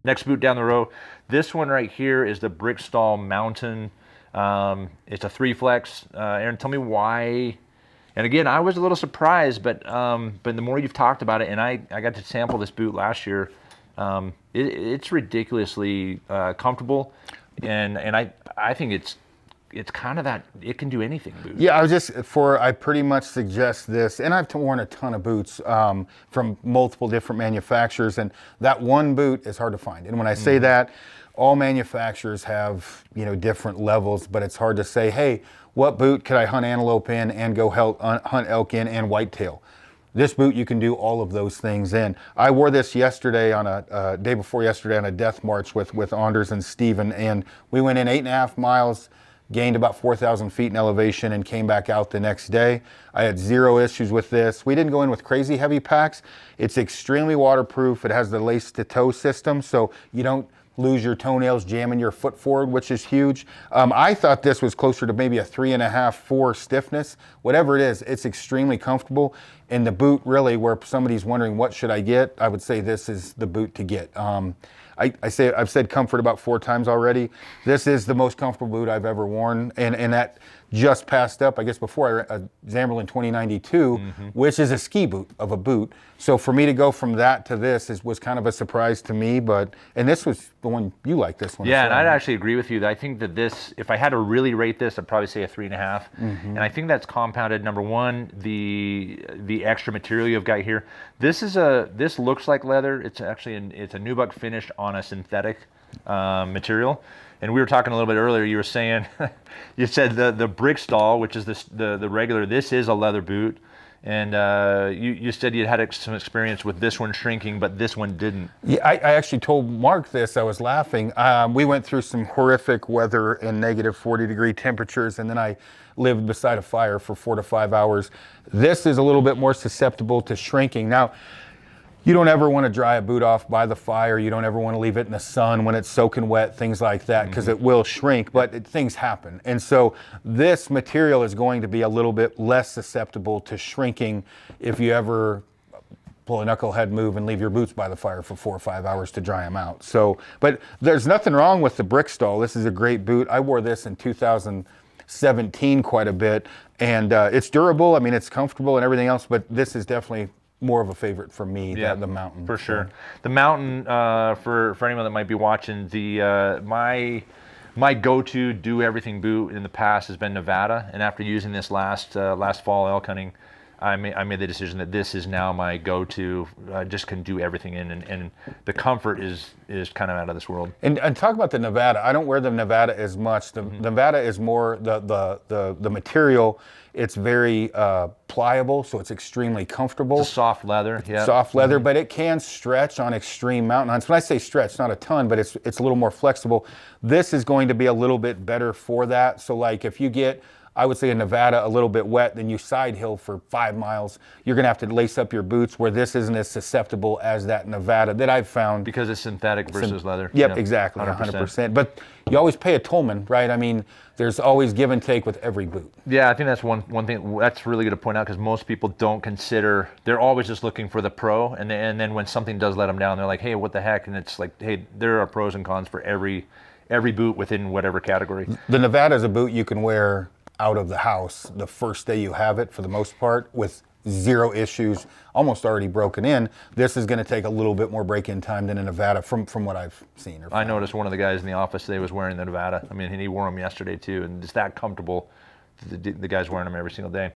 Next boot down the row, this one right here is the Briksdal Mountain. It's a 3-flex. Aaron, tell me why. And again, I was a little surprised, but the more you've talked about it, and I got to sample this boot last year, it's ridiculously comfortable, and I think it's kind of that it can do anything boot. Yeah, I pretty much suggest this, and I've worn a ton of boots from multiple different manufacturers, and that one boot is hard to find. And when I say that, all manufacturers have different levels, but it's hard to say, hey, what boot could I hunt antelope in and go hunt elk in and whitetail? This boot, you can do all of those things in. I wore this yesterday on a day before yesterday on a death march with Anders and Steven, and we went in 8.5 miles, gained about 4,000 feet in elevation, and came back out the next day. I had zero issues with this. We didn't go in with crazy heavy packs. It's extremely waterproof. It has the lace to toe system, so you don't lose your toenails jamming your foot forward, which is huge. I thought this was closer to maybe a 3.5, 4 stiffness. Whatever it is, it's extremely comfortable. And the boot, really, where somebody's wondering what should I get, I would say this is the boot to get. I've said comfort about 4 times already. This is the most comfortable boot I've ever worn, and that just passed up, I guess, before Zamberlan 2092, which is a ski boot of a boot. So for me to go from that to this was kind of a surprise to me, and this was the one you like, this one. Yeah, and I'd actually agree with you. I think that this, if I had to really rate this, I'd probably say a 3.5. And I think that's compounded. Number one, the extra material you've got here. This looks like leather. It's actually it's a nubuck finished on a synthetic material. And we were talking a little bit earlier, you were saying, you said the Briksdal, which is the regular, this is a leather boot. And you said you had some experience with this one shrinking, but this one didn't. Yeah, I actually told Mark this. I was laughing. We went through some horrific weather and negative 40-degree temperatures, and then I lived beside a fire for 4 to 5 hours. This is a little bit more susceptible to shrinking. Now, you don't ever want to dry a boot off by the fire. You don't ever want to leave it in the sun when it's soaking wet, things like that, because it will shrink, but things happen. And so this material is going to be a little bit less susceptible to shrinking if you ever pull a knucklehead move and leave your boots by the fire for 4 or 5 hours to dry them out. So, but there's nothing wrong with the Briksdal. This is a great boot. I wore this in 2017 quite a bit, and it's durable. I mean, it's comfortable and everything else, but this is definitely more of a favorite for me than the Mountain. For sure. The Mountain, for anyone that might be watching, my go-to do everything boot in the past has been Nevada, and after using this last fall elk hunting, I made the decision that this is now my go-to. Just can do everything in, and the comfort is kind of out of this world. And talk about the Nevada. I don't wear the Nevada as much. The Nevada is more the material. It's very pliable, so it's extremely comfortable. It's a soft leather, yeah. Soft leather, but it can stretch on extreme mountain hunts. When I say stretch, not a ton, but it's a little more flexible. This is going to be a little bit better for that. So like if you get, I would say in Nevada, a little bit wet, then you side hill for 5 miles. You're gonna have to lace up your boots, where this isn't as susceptible as that Nevada that I've found. Because it's synthetic versus leather. Yep, exactly, 100%. But you always pay a tollman, right? I mean, there's always give and take with every boot. Yeah, I think that's one thing that's really good to point out, because most people don't consider, they're always just looking for the pro, and then when something does let them down, they're like, hey, what the heck? And it's like, hey, there are pros and cons for every boot within whatever category. The Nevada is a boot you can wear out of the house the first day you have it, for the most part, with zero issues, almost already broken in. This is going to take a little bit more break-in time than a Nevada from what I've seen. I noticed one of the guys in the office today was wearing the Nevada. I mean, he wore them yesterday too, and it's that comfortable. The guy's wearing them every single day.